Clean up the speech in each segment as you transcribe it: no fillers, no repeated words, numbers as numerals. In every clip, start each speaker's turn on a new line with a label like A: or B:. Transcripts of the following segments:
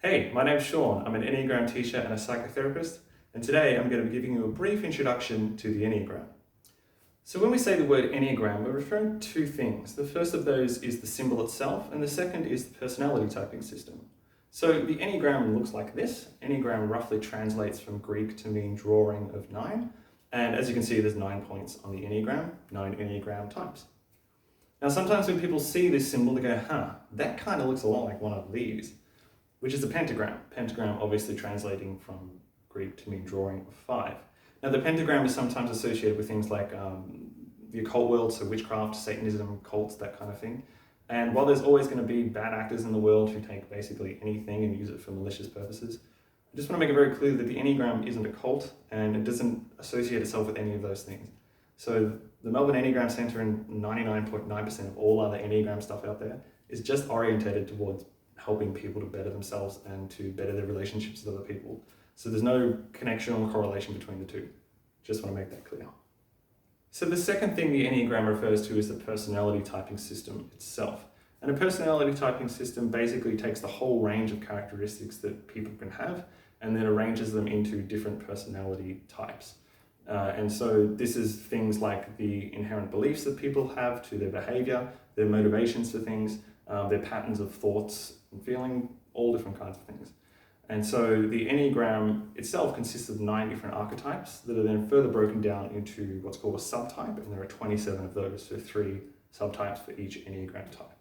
A: Hey, my name's Sean. I'm an Enneagram teacher and a psychotherapist, and today I'm going to be giving you a brief introduction to the Enneagram. So when we say the word Enneagram, we're referring to two things. The first of those is the symbol itself, and the second is the personality typing system. So the Enneagram looks like this. Enneagram roughly translates from Greek to mean drawing of 9, and as you can see, there's 9 points on the Enneagram, 9 Enneagram types. Now sometimes when people see this symbol, they go, that kind of looks a lot like one of these, which is a pentagram. Pentagram obviously translating from Greek to mean drawing of 5. Now the pentagram is sometimes associated with things like the occult world, so witchcraft, Satanism, cults, that kind of thing. And while there's always going to be bad actors in the world who take basically anything and use it for malicious purposes, I just want to make it very clear that the Enneagram isn't a cult and it doesn't associate itself with any of those things. So the Melbourne Enneagram Centre and 99.9% of all other Enneagram stuff out there is just orientated towards helping people to better themselves and to better their relationships with other people. So there's no connection or correlation between the two. Just want to make that clear. So the second thing the Enneagram refers to is the personality typing system itself. And a personality typing system basically takes the whole range of characteristics that people can have and then arranges them into different personality types. And so this is things like the inherent beliefs that people have to their behavior, their motivations for things, their patterns of thoughts and feeling, all different kinds of things. And so the Enneagram itself consists of 9 different archetypes that are then further broken down into what's called a subtype, and there are 27 of those, so 3 subtypes for each Enneagram type.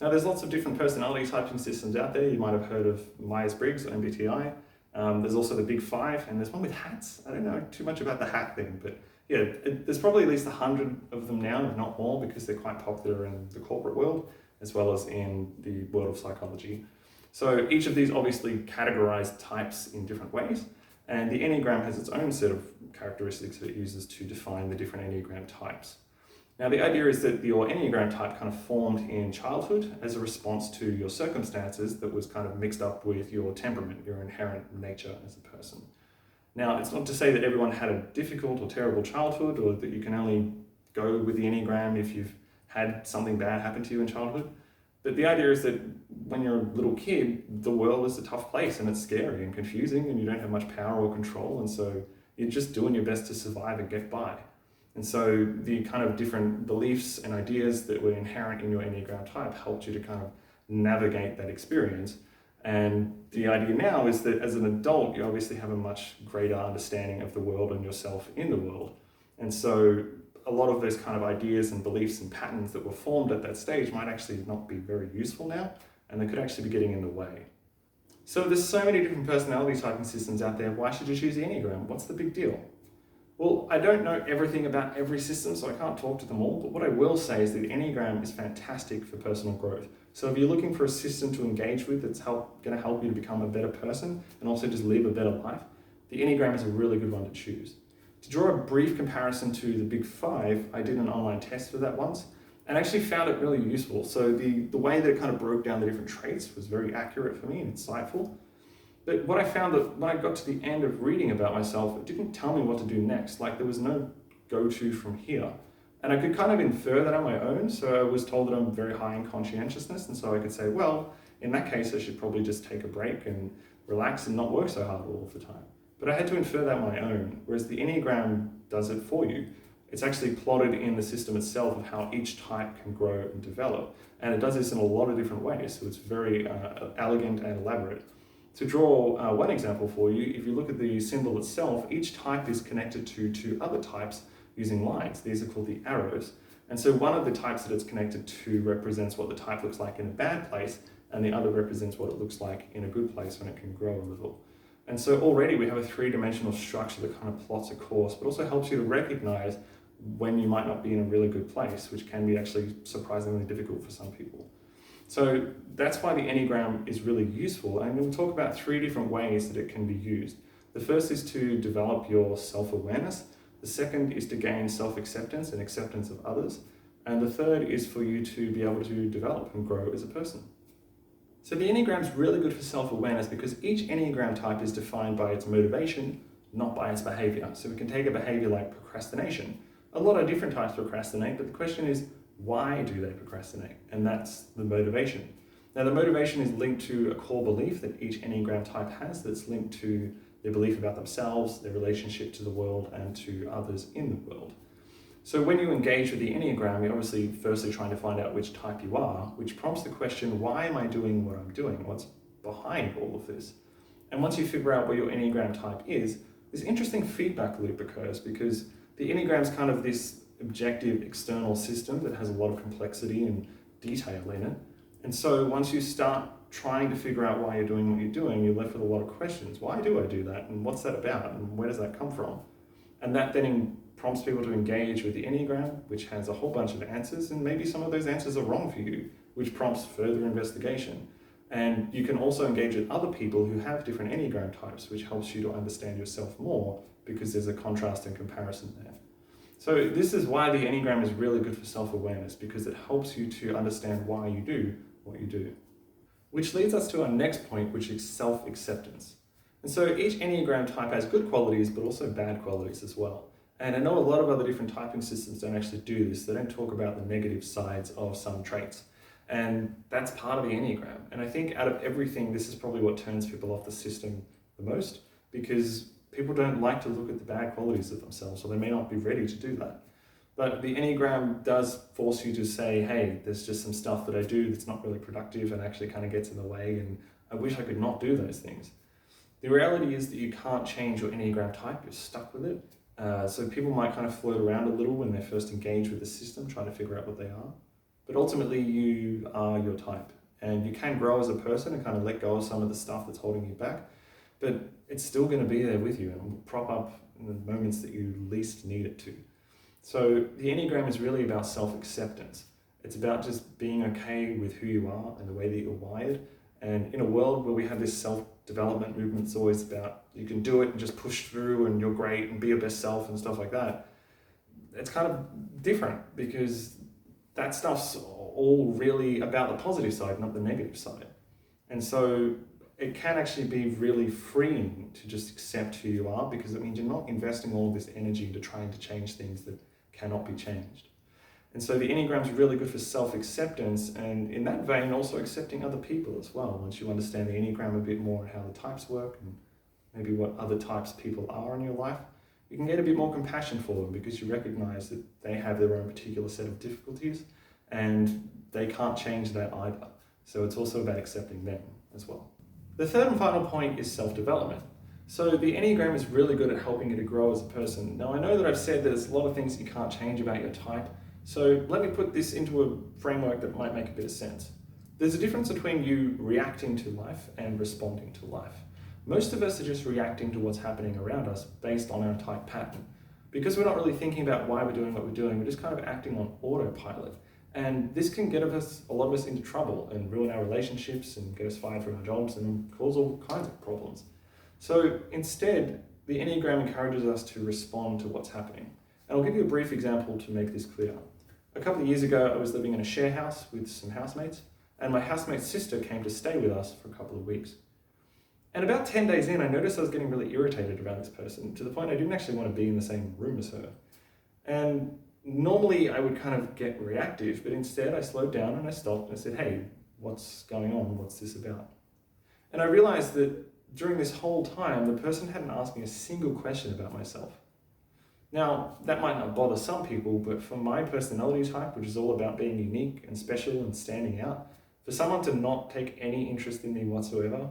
A: Now there's lots of different personality typing systems out there. You might have heard of Myers-Briggs or MBTI. There's also the Big 5, and there's one with hats. I don't know too much about the hat thing, but yeah, there's probably at least 100 of them now, if not more, because they're quite popular in the corporate world, as well as in the world of psychology. So each of these obviously categorize types in different ways, and the Enneagram has its own set of characteristics that it uses to define the different Enneagram types. Now the idea is that your Enneagram type kind of formed in childhood as a response to your circumstances that was kind of mixed up with your temperament, your inherent nature as a person. Now it's not to say that everyone had a difficult or terrible childhood, or that you can only go with the Enneagram if you've had something bad happen to you in childhood. But the idea is that when you're a little kid, the world is a tough place and it's scary and confusing and you don't have much power or control, and so you're just doing your best to survive and get by. And so the kind of different beliefs and ideas that were inherent in your Enneagram type helped you to kind of navigate that experience. And the idea now is that as an adult, you obviously have a much greater understanding of the world and yourself in the world. And so a lot of those kind of ideas and beliefs and patterns that were formed at that stage might actually not be very useful now, and they could actually be getting in the way. So there's so many different personality typing systems out there. Why should you choose the Enneagram? What's the big deal? Well, I don't know everything about every system, so I can't talk to them all, but what I will say is that the Enneagram is fantastic for personal growth. So if you're looking for a system to engage with that's going to help you to become a better person and also just live a better life, the Enneagram is a really good one to choose. To draw a brief comparison to the Big 5, I did an online test for that once and actually found it really useful. So the way that it kind of broke down the different traits was very accurate for me and insightful. But what I found that when I got to the end of reading about myself, it didn't tell me what to do next. Like there was no go-to from here. And I could kind of infer that on my own. So I was told that I'm very high in conscientiousness. And so I could say, well, in that case, I should probably just take a break and relax and not work so hard all of the time. But I had to infer that on my own, whereas the Enneagram does it for you. It's actually plotted in the system itself of how each type can grow and develop. And it does this in a lot of different ways, so it's very elegant and elaborate. To draw one example for you, if you look at the symbol itself, each type is connected to 2 other types using lines. These are called the arrows. And so one of the types that it's connected to represents what the type looks like in a bad place, and the other represents what it looks like in a good place when it can grow a little. And so already we have a 3-dimensional structure that kind of plots a course, but also helps you to recognize when you might not be in a really good place, which can be actually surprisingly difficult for some people. So that's why the Enneagram is really useful, and we'll talk about 3 different ways that it can be used. The first is to develop your self-awareness, the second is to gain self-acceptance and acceptance of others, and the third is for you to be able to develop and grow as a person. So the Enneagram is really good for self-awareness because each Enneagram type is defined by its motivation, not by its behavior. So we can take a behavior like procrastination. A lot of different types procrastinate, but the question is, why do they procrastinate? And that's the motivation. Now, the motivation is linked to a core belief that each Enneagram type has that's linked to their belief about themselves, their relationship to the world, and to others in the world. So when you engage with the Enneagram, you're obviously firstly trying to find out which type you are, which prompts the question, why am I doing what I'm doing? What's behind all of this? And once you figure out what your Enneagram type is, this interesting feedback loop occurs because the Enneagram is kind of this objective external system that has a lot of complexity and detail in it. And so once you start trying to figure out why you're doing what you're doing, you're left with a lot of questions. Why do I do that? And what's that about? And where does that come from? And that then prompts people to engage with the Enneagram, which has a whole bunch of answers, and maybe some of those answers are wrong for you, which prompts further investigation. And you can also engage with other people who have different Enneagram types, which helps you to understand yourself more because there's a contrast and comparison there. So this is why the Enneagram is really good for self-awareness, because it helps you to understand why you do what you do. Which leads us to our next point, which is self-acceptance. And so each Enneagram type has good qualities, but also bad qualities as well. And I know a lot of other different typing systems don't actually do this. They don't talk about the negative sides of some traits. And that's part of the Enneagram. And I think out of everything, this is probably what turns people off the system the most, because people don't like to look at the bad qualities of themselves, so they may not be ready to do that. But the Enneagram does force you to say, hey, there's just some stuff that I do that's not really productive and actually kind of gets in the way, and I wish I could not do those things. The reality is that you can't change your Enneagram type, you're stuck with it. So people might kind of float around a little when they first engage with the system, trying to figure out what they are. But ultimately, you are your type. And you can grow as a person and kind of let go of some of the stuff that's holding you back. But it's still going to be there with you and will prop up in the moments that you least need it to. So the Enneagram is really about self-acceptance. It's about just being okay with who you are and the way that you're wired. And in a world where we have this self-development movement, it's always about you can do it and just push through and you're great and be your best self and stuff like that. It's kind of different because that stuff's all really about the positive side, not the negative side. And so it can actually be really freeing to just accept who you are, because it means you're not investing all this energy into trying to change things that cannot be changed. And so the Enneagram is really good for self-acceptance, and in that vein also accepting other people as well. Once you understand the Enneagram a bit more and how the types work and maybe what other types people are in your life, you can get a bit more compassion for them because you recognize that they have their own particular set of difficulties and they can't change that either. So it's also about accepting them as well. The third and final point is self-development. So the Enneagram is really good at helping you to grow as a person. Now I know that I've said that there's a lot of things you can't change about your type, so let me put this into a framework that might make a bit of sense. There's a difference between you reacting to life and responding to life. Most of us are just reacting to what's happening around us based on our type pattern. Because we're not really thinking about why we're doing what we're doing, we're just kind of acting on autopilot. And this can get a lot of us into trouble and ruin our relationships and get us fired from our jobs and cause all kinds of problems. So instead, the Enneagram encourages us to respond to what's happening. And I'll give you a brief example to make this clear. A couple of years ago, I was living in a share house with some housemates, and my housemate's sister came to stay with us for a couple of weeks. And about 10 days in, I noticed I was getting really irritated around this person, to the point I didn't actually want to be in the same room as her. And normally I would kind of get reactive, but instead I slowed down and I stopped and I said, hey, what's going on? What's this about? And I realized that during this whole time, the person hadn't asked me a single question about myself. Now, that might not bother some people, but for my personality type, which is all about being unique and special and standing out, for someone to not take any interest in me whatsoever,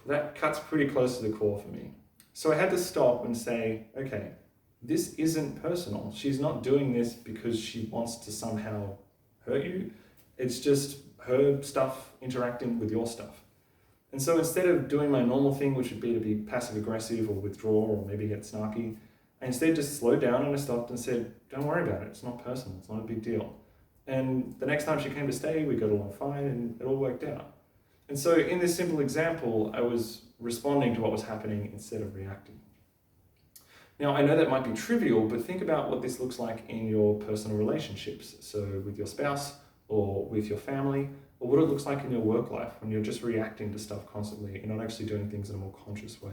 A: that cuts pretty close to the core for me. So I had to stop and say, okay, this isn't personal. She's not doing this because she wants to somehow hurt you. It's just her stuff interacting with your stuff. And so instead of doing my normal thing, which would be to be passive aggressive or withdraw or maybe get snarky, I instead just slowed down and I stopped and said, don't worry about it. It's not personal. It's not a big deal. And the next time she came to stay, we got along fine and it all worked out. And so in this simple example, I was responding to what was happening instead of reacting. Now, I know that might be trivial, but think about what this looks like in your personal relationships. So with your spouse or with your family, or what it looks like in your work life when you're just reacting to stuff constantly. You're not actually doing things in a more conscious way.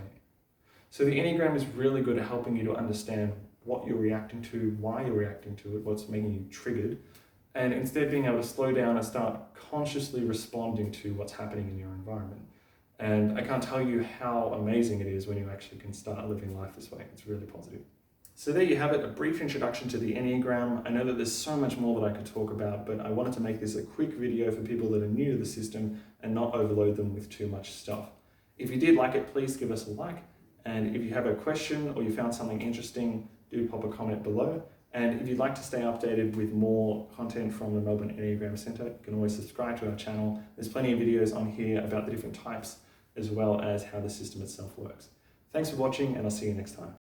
A: So the Enneagram is really good at helping you to understand what you're reacting to, why you're reacting to it, what's making you triggered, and instead being able to slow down and start consciously responding to what's happening in your environment. And I can't tell you how amazing it is when you actually can start living life this way. It's really positive. So there you have it, a brief introduction to the Enneagram. I know that there's so much more that I could talk about, but I wanted to make this a quick video for people that are new to the system and not overload them with too much stuff. If you did like it, please give us a like. And if you have a question or you found something interesting, do pop a comment below. And if you'd like to stay updated with more content from the Melbourne Enneagram Centre, you can always subscribe to our channel. There's plenty of videos on here about the different types, as well as how the system itself works. Thanks for watching, and I'll see you next time.